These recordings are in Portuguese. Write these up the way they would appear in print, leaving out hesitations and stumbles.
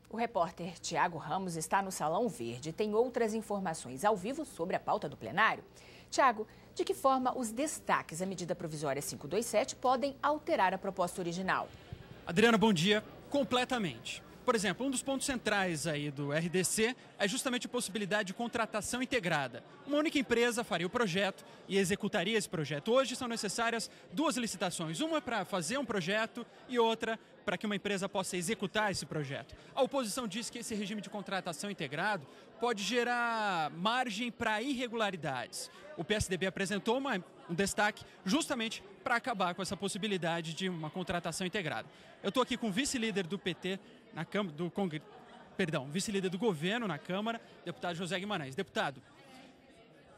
O repórter Tiago Ramos está no Salão Verde e tem outras informações ao vivo sobre a pauta do plenário. Tiago, de que forma os destaques à medida provisória 527 podem alterar a proposta original? Adriana, bom dia. Completamente. Por exemplo, um dos pontos centrais aí do RDC é justamente a possibilidade de contratação integrada. Uma única empresa faria o projeto e executaria esse projeto. Hoje são necessárias duas licitações, uma para fazer um projeto e outra para que uma empresa possa executar esse projeto. A oposição diz que esse regime de contratação integrado pode gerar margem para irregularidades. O PSDB apresentou um destaque justamente para acabar com essa possibilidade de uma contratação integrada. Eu estou aqui com o vice-líder do PT na Câmara, vice-líder do governo na Câmara, deputado José Guimarães. Deputado,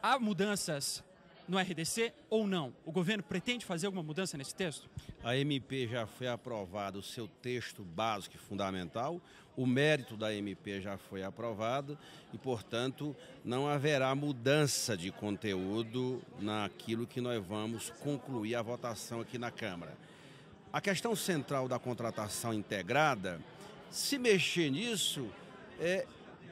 há mudanças no RDC ou não? O governo pretende fazer alguma mudança nesse texto? A MP já foi aprovado o seu texto básico e fundamental, o mérito da MP já foi aprovado e, portanto, não haverá mudança de conteúdo naquilo que nós vamos concluir a votação aqui na Câmara. A questão central da contratação integrada, se mexer nisso,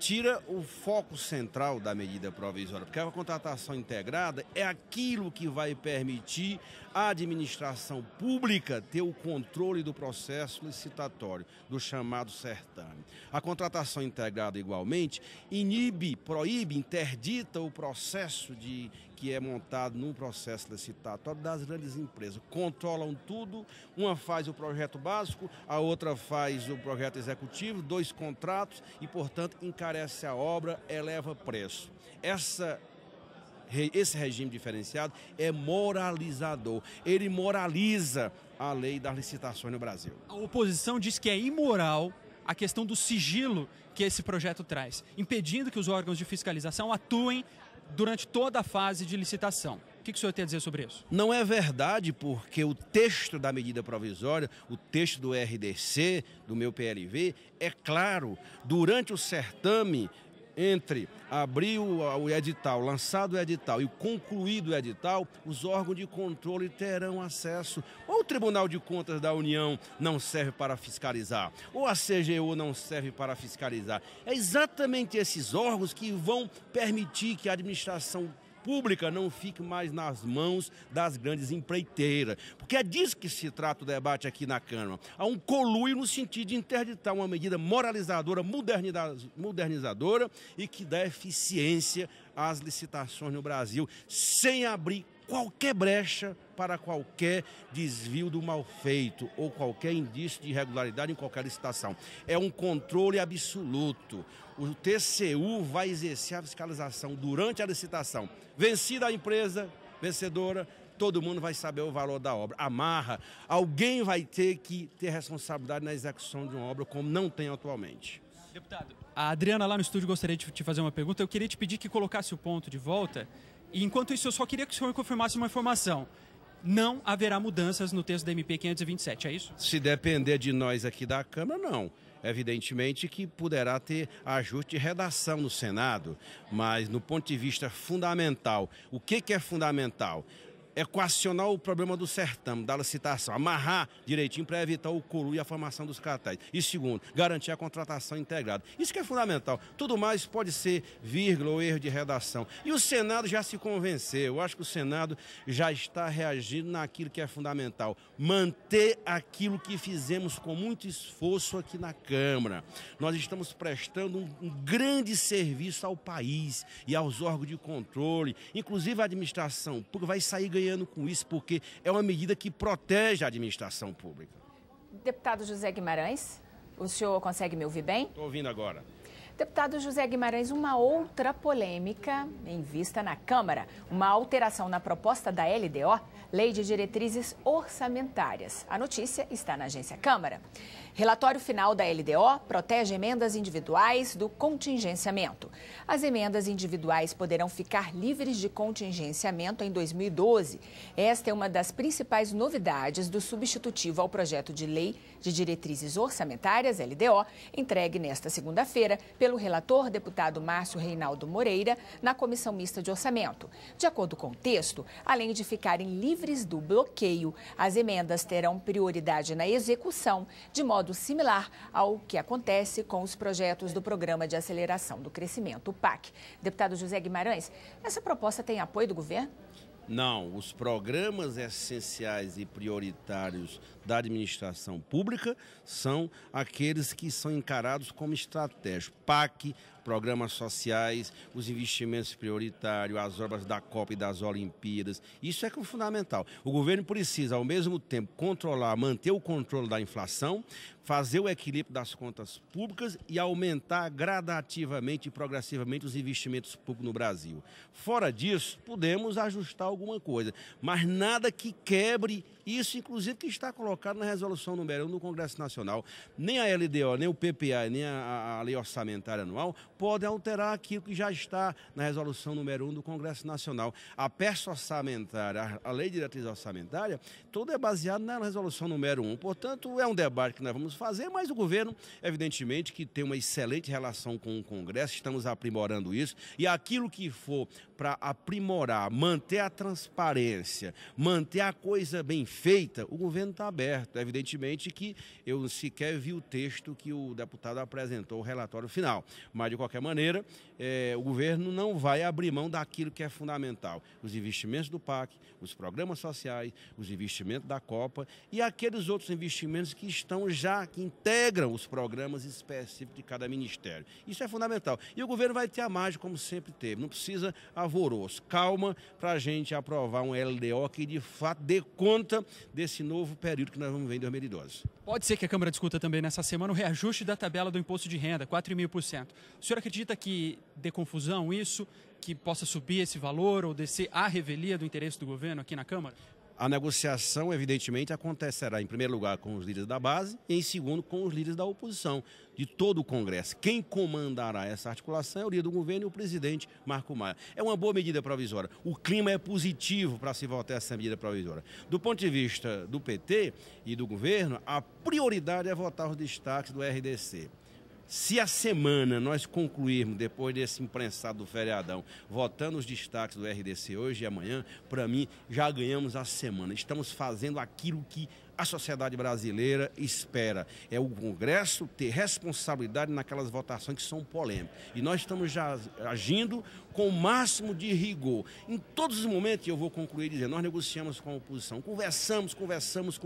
tira o foco central da medida provisória, porque a contratação integrada é aquilo que vai permitir à administração pública ter o controle do processo licitatório, do chamado certame. A contratação integrada, igualmente, proíbe, interdita o processo que é montado num processo licitatório das grandes empresas. Controlam tudo, uma faz o projeto básico, a outra faz o projeto executivo, 2 contratos e, portanto, encarece a obra, eleva preço. Esse regime diferenciado é moralizador, ele moraliza a lei das licitações no Brasil. A oposição diz que é imoral a questão do sigilo que esse projeto traz, impedindo que os órgãos de fiscalização atuem durante toda a fase de licitação. O que o senhor tem a dizer sobre isso? Não é verdade, porque o texto da medida provisória, o texto do RDC, do meu PLV, é claro, durante o certame, entre abrir o edital, lançado o edital e concluído o edital, os órgãos de controle terão acesso. Ou o Tribunal de Contas da União não serve para fiscalizar, ou a CGU não serve para fiscalizar. É exatamente esses órgãos que vão permitir que a administração pública não fique mais nas mãos das grandes empreiteiras. Porque é disso que se trata o debate aqui na Câmara. Há um conluio no sentido de interditar uma medida moralizadora, modernizadora e que dá eficiência às licitações no Brasil, sem abrir qualquer brecha para qualquer desvio do mal feito ou qualquer indício de irregularidade em qualquer licitação. É um controle absoluto. O TCU vai exercer a fiscalização durante a licitação. Vencida a empresa, vencedora, todo mundo vai saber o valor da obra. Amarra, alguém vai ter que ter responsabilidade na execução de uma obra como não tem atualmente. Deputado, a Adriana lá no estúdio gostaria de te fazer uma pergunta. Eu queria te pedir que colocasse o ponto de volta. E enquanto isso, eu só queria que o senhor confirmasse uma informação. Não haverá mudanças no texto da MP 527, é isso? Se depender de nós aqui da Câmara, não. Evidentemente que poderá ter ajuste de redação no Senado, mas no ponto de vista fundamental, o que é fundamental? Equacionar o problema do certame, da licitação, amarrar direitinho para evitar o conluio e a formação dos cartéis. E segundo, garantir a contratação integrada. Isso que é fundamental. Tudo mais pode ser vírgula ou erro de redação. E o Senado já se convenceu. Eu acho que o Senado já está reagindo naquilo que é fundamental. Manter aquilo que fizemos com muito esforço aqui na Câmara. Nós estamos prestando um grande serviço ao país e aos órgãos de controle, inclusive a administração pública vai sair ganhando com isso, porque é uma medida que protege a administração pública. Deputado José Guimarães, o senhor consegue me ouvir bem? Estou ouvindo agora. Deputado José Guimarães, uma outra polêmica em vista na Câmara, uma alteração na proposta da LDO, Lei de Diretrizes Orçamentárias. A notícia está na agência Câmara. Relatório final da LDO protege emendas individuais do contingenciamento. As emendas individuais poderão ficar livres de contingenciamento em 2012. Esta é uma das principais novidades do substitutivo ao projeto de Lei de Diretrizes Orçamentárias, LDO, entregue nesta segunda-feira pelo relator deputado Márcio Reinaldo Moreira na Comissão Mista de Orçamento. De acordo com o texto, além de ficarem livres do bloqueio, as emendas terão prioridade na execução, de modo modo similar ao que acontece com os projetos do Programa de Aceleração do Crescimento, o PAC. Deputado José Guimarães, essa proposta tem apoio do governo? Não, os programas essenciais e prioritários da administração pública são aqueles que são encarados como estratégicos. PAC, programas sociais, os investimentos prioritários, as obras da Copa e das Olimpíadas. Isso é fundamental. O governo precisa, ao mesmo tempo, manter o controle da inflação, fazer o equilíbrio das contas públicas e aumentar gradativamente e progressivamente os investimentos públicos no Brasil. Fora disso, podemos ajustar alguma coisa, mas nada que quebre isso, inclusive, que está colocado na resolução número 1 do Congresso Nacional. Nem a LDO, nem o PPA, nem a Lei Orçamentária Anual podem alterar aquilo que já está na resolução número 1 do Congresso Nacional. A peça orçamentária, a Lei de Diretriz Orçamentária, tudo é baseado na resolução número 1. Portanto, é um debate que nós vamos fazer, mas o governo, evidentemente, que tem uma excelente relação com o Congresso, estamos aprimorando isso, e aquilo que for para aprimorar, manter a transparência, manter a coisa bem feita, o governo está aberto. Evidentemente que eu sequer vi o texto que o deputado apresentou, o relatório final, mas de qualquer maneira, o governo não vai abrir mão daquilo que é fundamental. Os investimentos do PAC, os programas sociais, os investimentos da Copa e aqueles outros investimentos que estão já, que integram os programas específicos de cada ministério. Isso é fundamental. E o governo vai ter a margem, como sempre teve. Não precisa alvoroço. Calma para a gente aprovar um LDO que, de fato, dê conta desse novo período que nós vamos ver em 2012. Pode ser que a Câmara discuta também nessa semana o reajuste da tabela do imposto de renda, 4,5%. O senhor acredita que dê confusão isso, que possa subir esse valor ou descer à revelia do interesse do governo aqui na Câmara? A negociação, evidentemente, acontecerá, em primeiro lugar, com os líderes da base e, em segundo, com os líderes da oposição, de todo o Congresso. Quem comandará essa articulação é o líder do governo e o presidente Marco Maia. É uma boa medida provisória. O clima é positivo para se votar essa medida provisória. Do ponto de vista do PT e do governo, a prioridade é votar os destaques do RDC. Se a semana nós concluirmos, depois desse imprensado do feriadão, votando os destaques do RDC hoje e amanhã, para mim, já ganhamos a semana. Estamos fazendo aquilo que a sociedade brasileira espera. É o Congresso ter responsabilidade naquelas votações que são polêmicas. E nós estamos já agindo com o máximo de rigor. Em todos os momentos, eu vou concluir dizendo, nós negociamos com a oposição, conversamos.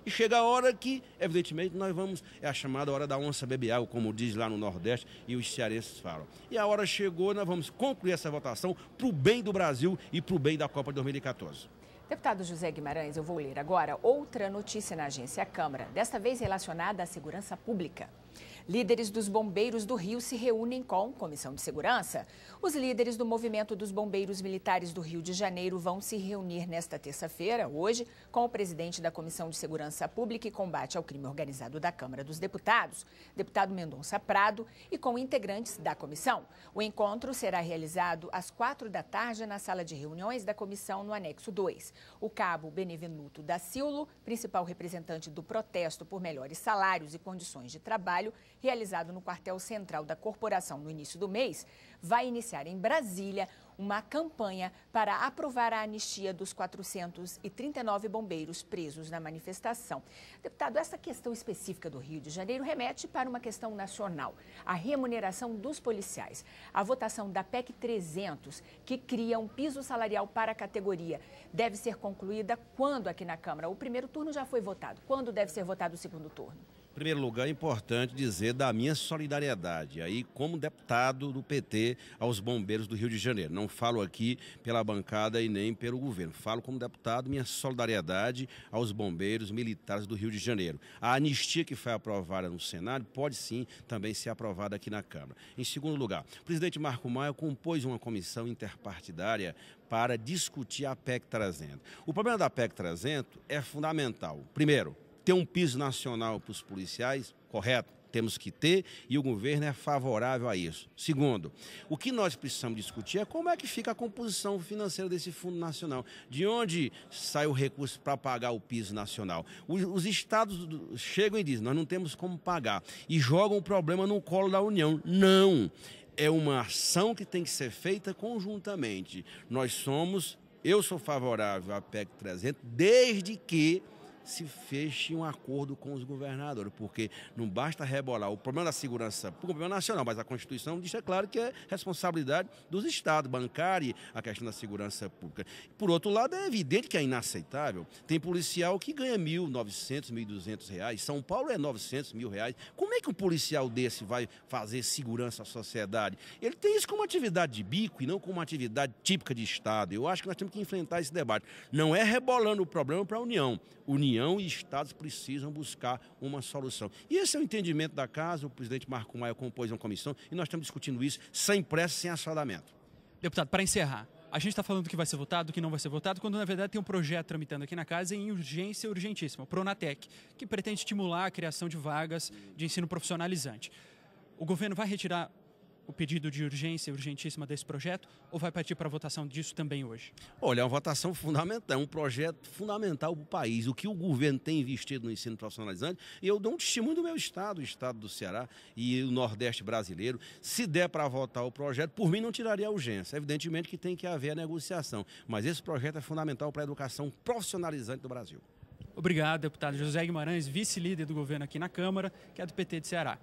E chega a hora que, evidentemente, nós vamos, é a chamada hora da onça beber água, como diz lá no Nordeste, e os cearenses falam. E a hora chegou, nós vamos concluir essa votação para o bem do Brasil e para o bem da Copa de 2014. Deputado José Guimarães, eu vou ler agora outra notícia na Agência Câmara, desta vez relacionada à segurança pública. Líderes dos bombeiros do Rio se reúnem com Comissão de Segurança. Os líderes do Movimento dos Bombeiros Militares do Rio de Janeiro vão se reunir nesta terça-feira, hoje, com o presidente da Comissão de Segurança Pública e Combate ao Crime Organizado da Câmara dos Deputados, deputado Mendonça Prado, e com integrantes da comissão. O encontro será realizado às 16h na sala de reuniões da comissão no anexo 2. O cabo Benevenuto da Sillo, principal representante do protesto por melhores salários e condições de trabalho, realizado no quartel central da corporação no início do mês, vai iniciar em Brasília uma campanha para aprovar a anistia dos 439 bombeiros presos na manifestação. Deputado, essa questão específica do Rio de Janeiro remete para uma questão nacional, a remuneração dos policiais. A votação da PEC 300, que cria um piso salarial para a categoria, deve ser concluída quando aqui na Câmara? O primeiro turno já foi votado. Quando deve ser votado o segundo turno? Em primeiro lugar, é importante dizer da minha solidariedade, aí como deputado do PT, aos bombeiros do Rio de Janeiro. Não falo aqui pela bancada e nem pelo governo. Falo como deputado, minha solidariedade aos bombeiros militares do Rio de Janeiro. A anistia que foi aprovada no Senado pode sim também ser aprovada aqui na Câmara. Em segundo lugar, o presidente Marco Maia compôs uma comissão interpartidária para discutir a PEC 300. O problema da PEC 300 é fundamental. Primeiro, ter um piso nacional para os policiais, correto, temos que ter, e o governo é favorável a isso. Segundo, o que nós precisamos discutir é como é que fica a composição financeira desse Fundo Nacional, de onde sai o recurso para pagar o piso nacional. Os estados chegam e dizem, nós não temos como pagar, e jogam o problema no colo da União. Não, é uma ação que tem que ser feita conjuntamente. Eu sou favorável à PEC 300, desde que se feche um acordo com os governadores, porque não basta rebolar o problema da segurança pública, o problema nacional, mas a Constituição diz, é claro, que é responsabilidade dos estados, bancária a questão da segurança pública. Por outro lado, é evidente que é inaceitável. Tem policial que ganha R$1.900, R$1.200, São Paulo é R$900 mil. Como é que um policial desse vai fazer segurança à sociedade? Ele tem isso como atividade de bico e não como uma atividade típica de Estado. Eu acho que nós temos que enfrentar esse debate. Não é rebolando o problema para a União. União e Estados precisam buscar uma solução. E esse é o entendimento da casa. O presidente Marco Maia compôs uma comissão e nós estamos discutindo isso sem pressa, sem assodamento. Deputado, para encerrar, a gente está falando do que vai ser votado, do que não vai ser votado, quando na verdade tem um projeto tramitando aqui na casa em urgência urgentíssima, o Pronatec, que pretende estimular a criação de vagas de ensino profissionalizante. O governo vai retirar o pedido de urgência urgentíssima desse projeto ou vai partir para a votação disso também hoje? Olha, é uma votação fundamental, é um projeto fundamental para o país. O que o governo tem investido no ensino profissionalizante, e eu dou um testemunho do meu estado, o estado do Ceará e o Nordeste brasileiro. Se der para votar o projeto, por mim não tiraria a urgência. Evidentemente que tem que haver a negociação, mas esse projeto é fundamental para a educação profissionalizante do Brasil. Obrigado, deputado José Guimarães, vice-líder do governo aqui na Câmara, que é do PT de Ceará.